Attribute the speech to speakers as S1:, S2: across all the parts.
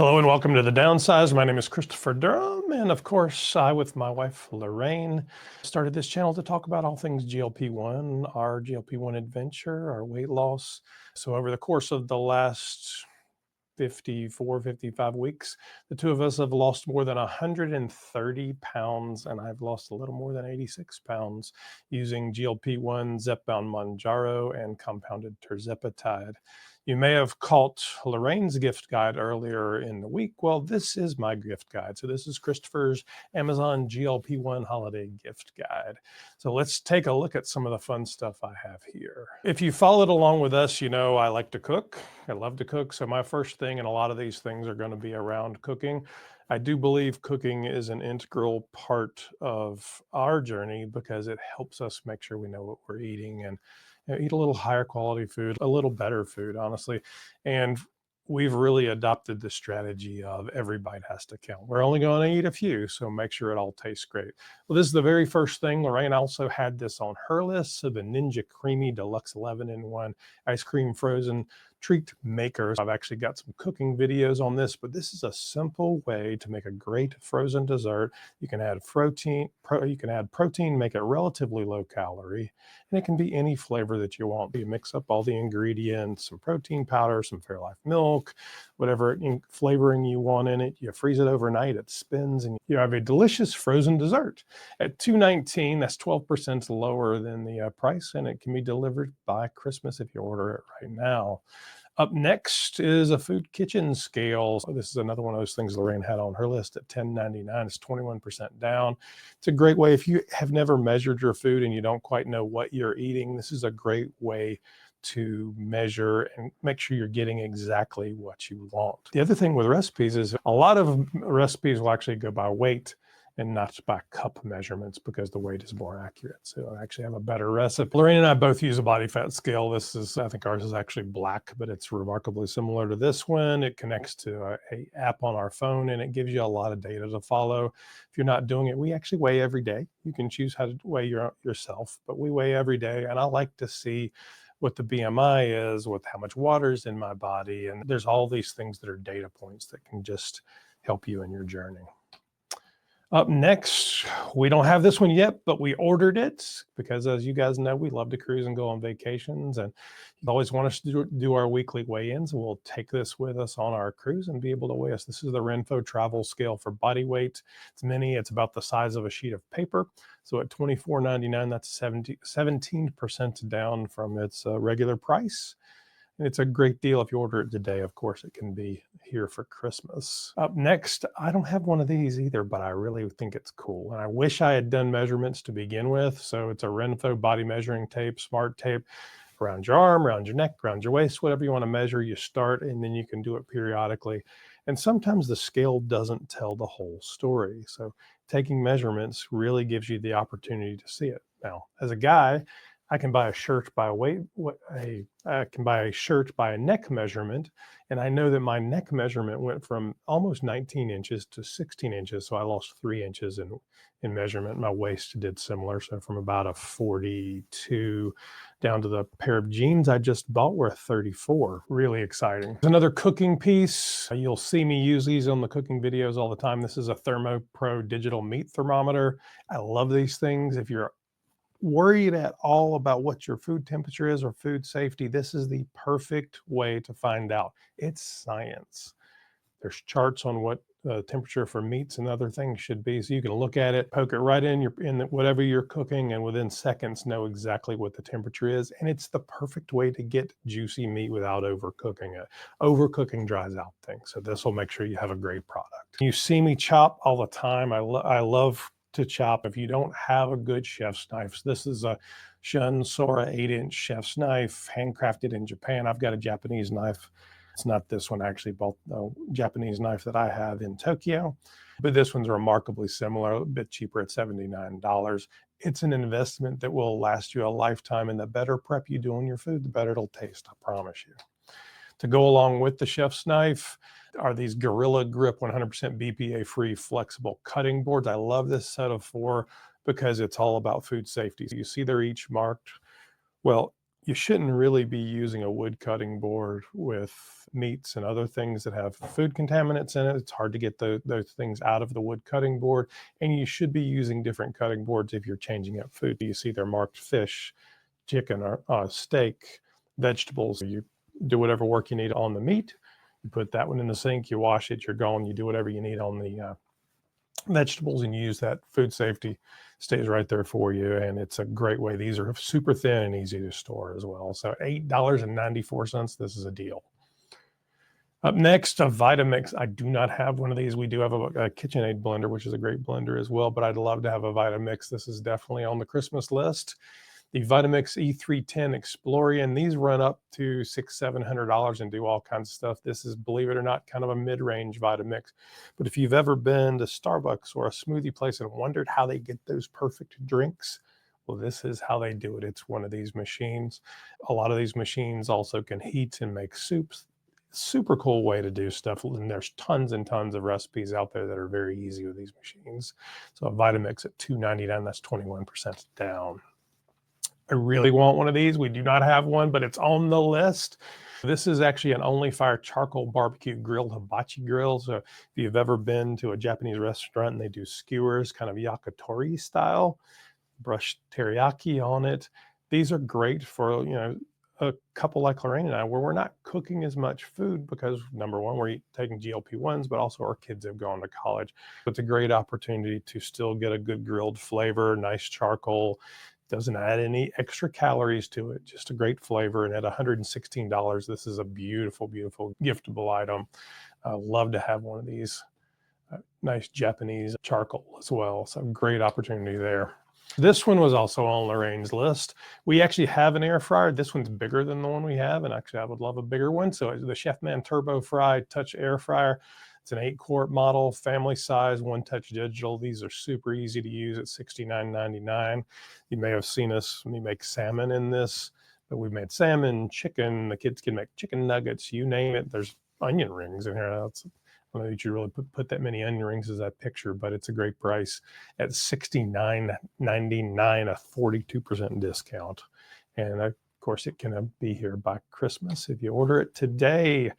S1: Hello and welcome to The Downsize. My name is Christopher Durham, and of course, I, with my wife Lorraine, started this channel to talk about all things GLP-1, our GLP-1 adventure, our weight loss. So over the course of the last 54, 55 weeks, the two of us have lost more than 130 pounds, and I've lost a little more than 86 pounds using GLP-1, Zepbound Manjaro, and compounded terzepatide. You may have caught Lorraine's gift guide earlier in the week. Well, this is my gift guide. So this is Christopher's Amazon GLP-1 holiday gift guide. So let's take a look at some of the fun stuff I have here. If you followed along with us, you know I like to cook. I love to cook. So my first thing, and a lot of these things are going to be around cooking. I do believe cooking is an integral part of our journey because it helps us make sure we know what we're eating and eat a little higher quality food, a little better food, honestly. And we've really adopted the strategy of every bite has to count. We're only going to eat a few, so make sure it all tastes great. Well, this is the very first thing. Lorraine also had this on her list. So the Ninja Creamy Deluxe 11-in-1 ice cream frozen treat makers. I've actually got some cooking videos on this, but this is a simple way to make a great frozen dessert. You can add protein, make it relatively low calorie, and it can be any flavor that you want. You mix up all the ingredients, some protein powder, some Fairlife milk, whatever flavoring you want in it. You freeze it overnight, it spins, and you have a delicious frozen dessert. At $2.19, that's 12% lower than the price, and it can be delivered by Christmas if you order it right now. Up next is a food kitchen scale. So this is another one of those things Lorraine had on her list at $10.99. It's 21% down. It's a great way if you have never measured your food and you don't quite know what you're eating. This is a great way to measure and make sure you're getting exactly what you want. The other thing with recipes is a lot of recipes will actually go by weight and not by cup measurements because the weight is more accurate. So I actually have a better recipe. Lorraine and I both use a body fat scale. This is, I think ours is actually black, but it's remarkably similar to this one. It connects to a app on our phone and it gives you a lot of data to follow. If you're not doing it, we actually weigh every day. You can choose how to weigh yourself, but we weigh every day. And I like to see what the BMI is, with how much water's in my body. And there's all these things that are data points that can just help you in your journey. Up next, we don't have this one yet, but we ordered it because, as you guys know, we love to cruise and go on vacations, and you always want us to do our weekly weigh-ins. We'll take this with us on our cruise and be able to weigh us. This is the Renpho travel scale for body weight. It's mini. It's about the size of a sheet of paper. So at $24.99, that's 17% down from its regular price. And it's a great deal if you order it today. Of course, it can be here for Christmas. Up next, I don't have one of these either, but I really think it's cool. And I wish I had done measurements to begin with. So it's a Renpho body measuring tape, smart tape, around your arm, around your neck, around your waist, whatever you want to measure, you start, and then you can do it periodically. And sometimes the scale doesn't tell the whole story. So taking measurements really gives you the opportunity to see it. Now, as a guy, I can buy a shirt by I can buy a shirt by a neck measurement, and I know that my neck measurement went from almost 19 inches to 16 inches, so I lost 3 inches in measurement. My waist did similar, so from about a 42 down to the pair of jeans I just bought were a 34. Really exciting. Another cooking piece. You'll see me use these on the cooking videos all the time. This is a ThermoPro digital meat thermometer. I love these things. If you're worried at all about what your food temperature is or food safety, this is the perfect way to find out. It's science. There's charts on what the temperature for meats and other things should be. So you can look at it, poke it right in whatever you're cooking, and within seconds know exactly what the temperature is. And it's the perfect way to get juicy meat without overcooking it. Overcooking dries out things. So this will make sure you have a great product. You see me chop all the time. I love to chop. If you don't have a good chef's knife, this is a Shun Sora 8-inch chef's knife, handcrafted in Japan. I've got a Japanese knife. It's not this one, actually, both the Japanese knife that I have in Tokyo, but this one's remarkably similar, a bit cheaper at $79. It's an investment that will last you a lifetime, and the better prep you do on your food, the better it'll taste, I promise you. To go along with the chef's knife are these Gorilla Grip 100% BPA-free flexible cutting boards. I love this set of 4 because it's all about food safety. So you see they're each marked. Well, you shouldn't really be using a wood cutting board with meats and other things that have food contaminants in it. It's hard to get those things out of the wood cutting board. And you should be using different cutting boards if you're changing up food. You see they're marked fish, chicken, or steak, vegetables. You do whatever work you need on the meat. You put that one in the sink, you wash it, you're gone. You do whatever you need on the vegetables and use that. Food safety stays right there for you, and it's a great way. These are super thin and easy to store as well. So $8.94, this is a deal. Up next, a Vitamix. I do not have one of these. We do have a KitchenAid blender, which is a great blender as well, but I'd love to have a Vitamix. This is definitely on the Christmas list. The Vitamix E310 Explorian, these run up to $600-700 and do all kinds of stuff. This is, believe it or not, kind of a mid-range Vitamix. But if you've ever been to Starbucks or a smoothie place and wondered how they get those perfect drinks, well, this is how they do it. It's one of these machines. A lot of these machines also can heat and make soups. Super cool way to do stuff. And there's tons and tons of recipes out there that are very easy with these machines. So a Vitamix at $299, that's 21% down. I really want one of these. We do not have one, but it's on the list. This is actually an Only Fire charcoal barbecue grilled hibachi grill. So if you've ever been to a Japanese restaurant and they do skewers, kind of yakitori style, brushed teriyaki on it. These are great for, a couple like Lorraine and I, where we're not cooking as much food because, number one, we're taking GLP-1s, but also our kids have gone to college. It's a great opportunity to still get a good grilled flavor, nice charcoal. Doesn't add any extra calories to it, just a great flavor. And at $116, this is a beautiful, beautiful giftable item. I love to have one of these. Nice Japanese charcoal as well. So great opportunity there. This one was also on Lorraine's list. We actually have an air fryer. This one's bigger than the one we have, and actually I would love a bigger one. So the Chefman Turbo Fry Touch Air Fryer. It's an 8-quart model, family size, one-touch digital. These are super easy to use at $69.99. You may have seen me make salmon in this, but we've made salmon, chicken. The kids can make chicken nuggets, you name it. There's onion rings in here. I don't know that you really put that many onion rings as that picture, but it's a great price at $69.99, a 42% discount. And of course, it can be here by Christmas if you order it today.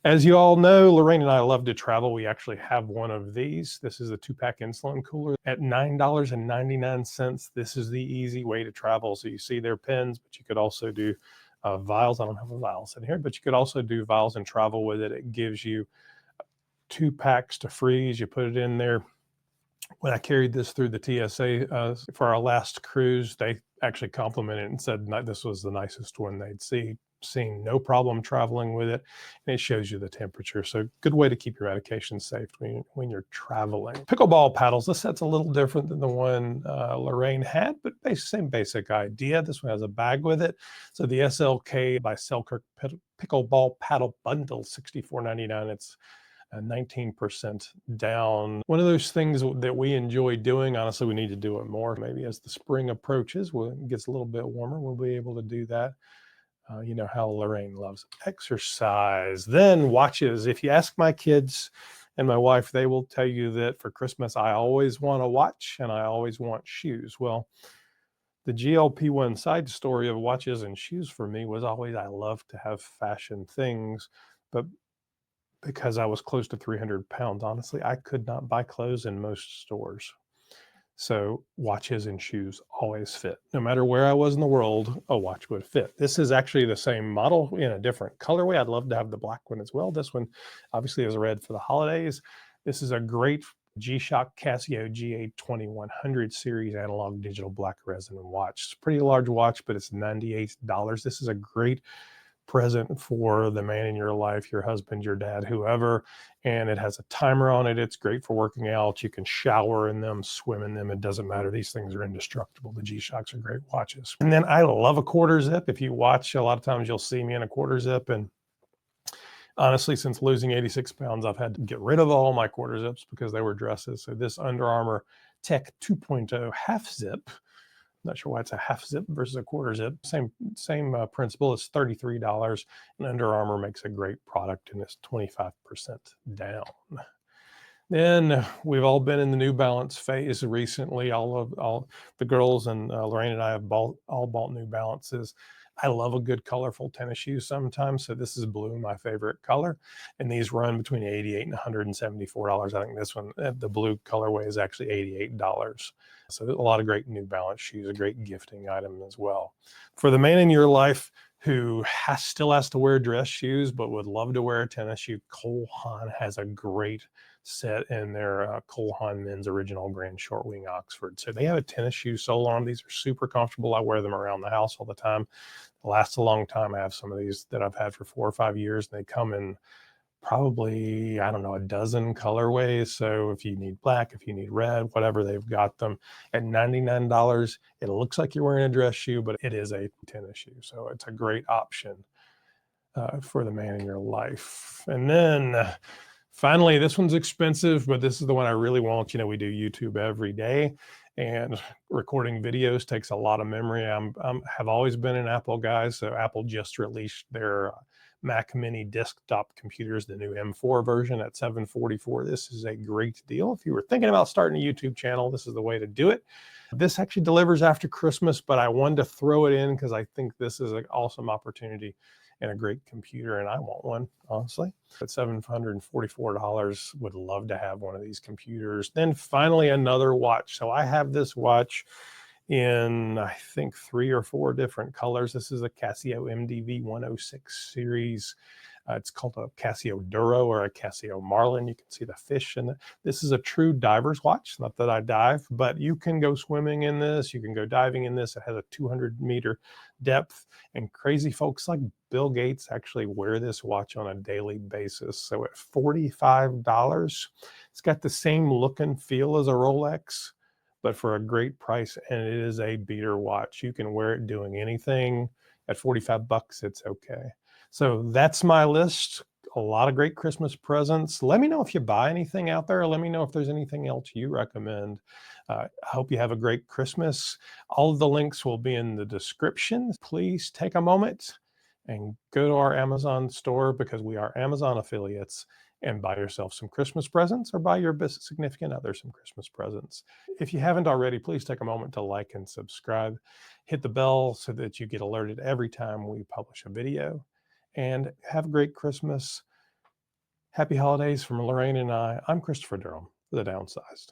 S1: As you all know, Lorraine and I love to travel. We actually have one of these. This is a 2-pack insulin cooler at $9.99. This is the easy way to travel. So you see their pens, but you could also do vials. I don't have a vials in here, but you could also do vials and travel with it. It gives you 2 packs to freeze. You put it in there. When I carried this through the TSA for our last cruise, they actually complimented it and said this was the nicest one they'd seen. No problem traveling with it, and it shows you the temperature. So good way to keep your medication safe when you're traveling. Pickleball paddles. This set's a little different than the one Lorraine had, but same basic idea. This one has a bag with it. So the SLK by Selkirk Pickleball Paddle Bundle, $64.99. It's 19% down. One of those things that we enjoy doing. Honestly, we need to do it more. Maybe as the spring approaches, when it gets a little bit warmer, we'll be able to do that. You know how Lorraine loves exercise. Then watches. If you ask my kids and my wife, they will tell you that for Christmas, I always want a watch and I always want shoes. Well, the GLP-1 side story of watches and shoes for me was always I love to have fashion things, but because I was close to 300 pounds, honestly, I could not buy clothes in most stores. So watches and shoes always fit. No matter where I was in the world, a watch would fit. This is actually the same model in a different colorway. I'd love to have the black one as well. This one obviously is red for the holidays. This is a great G-Shock Casio GA2100 series analog digital black resin watch. It's a pretty large watch, but it's $98. This is a great present for the man in your life, your husband, your dad, whoever. And it has a timer on it. It's great for working out. You can shower in them, swim in them. It doesn't matter. These things are indestructible. The G-Shocks are great watches. And then I love a quarter zip. If you watch, a lot of times you'll see me in a quarter zip. And honestly, since losing 86 pounds, I've had to get rid of all my quarter zips because they were dresses. So this Under Armour Tech 2.0 half zip, not sure why it's a half zip versus a quarter zip. Same principle. It's $33, and Under Armour makes a great product, and it's 25% down. Then we've all been in the New Balance phase recently. All the girls and Lorraine and I have all bought New Balances. I love a good colorful tennis shoe sometimes. So this is blue, my favorite color. And these run between $88 and $174. I think this one, the blue colorway is actually $88. So a lot of great New Balance shoes, a great gifting item as well. For the man in your life who still has to wear dress shoes, but would love to wear a tennis shoe, Cole Haan has a great set in their Cole Haan men's original Grand Short Wing Oxford. So they have a tennis shoe sole on. These are super comfortable. I wear them around the house all the time. Lasts a long time. I have some of these that I've had for 4 or 5 years. They come in probably, I don't know, a dozen colorways. So if you need black, if you need red, whatever, they've got them at $99. It looks like you're wearing a dress shoe, but it is a tennis shoe. So it's a great option for the man in your life. And then finally, this one's expensive, but this is the one I really want. You know, we do YouTube every day, and recording videos takes a lot of memory. Have always been an Apple guy, so Apple just released their Mac Mini desktop computers, the new M4 version at $744. This is a great deal. If you were thinking about starting a YouTube channel, this is the way to do it. This actually delivers after Christmas, but I wanted to throw it in because I think this is an awesome opportunity and a great computer, and I want one, honestly. At $744, would love to have one of these computers. Then finally, another watch. So I have this watch in, I think, 3 or 4 different colors. This is a Casio MDV 106 series. It's called a Casio Duro or a Casio Marlin. You can see the fish in it. This is a true diver's watch. Not that I dive, but you can go swimming in this. You can go diving in this. It has a 200-meter depth. And crazy folks like Bill Gates actually wear this watch on a daily basis. So at $45, it's got the same look and feel as a Rolex, but for a great price. And it is a beater watch. You can wear it doing anything. At 45 bucks, it's okay. So that's my list. A lot of great Christmas presents. Let me know if you buy anything out there. Let me know if there's anything else you recommend. I hope you have a great Christmas. All of the links will be in the description. Please take a moment and go to our Amazon store, because we are Amazon affiliates, and buy yourself some Christmas presents, or buy your significant other some Christmas presents. If you haven't already, please take a moment to like and subscribe. Hit the bell so that you get alerted every time we publish a video. And have a great Christmas. Happy holidays from Lorraine and I. I'm Christopher Durham for The Downsized.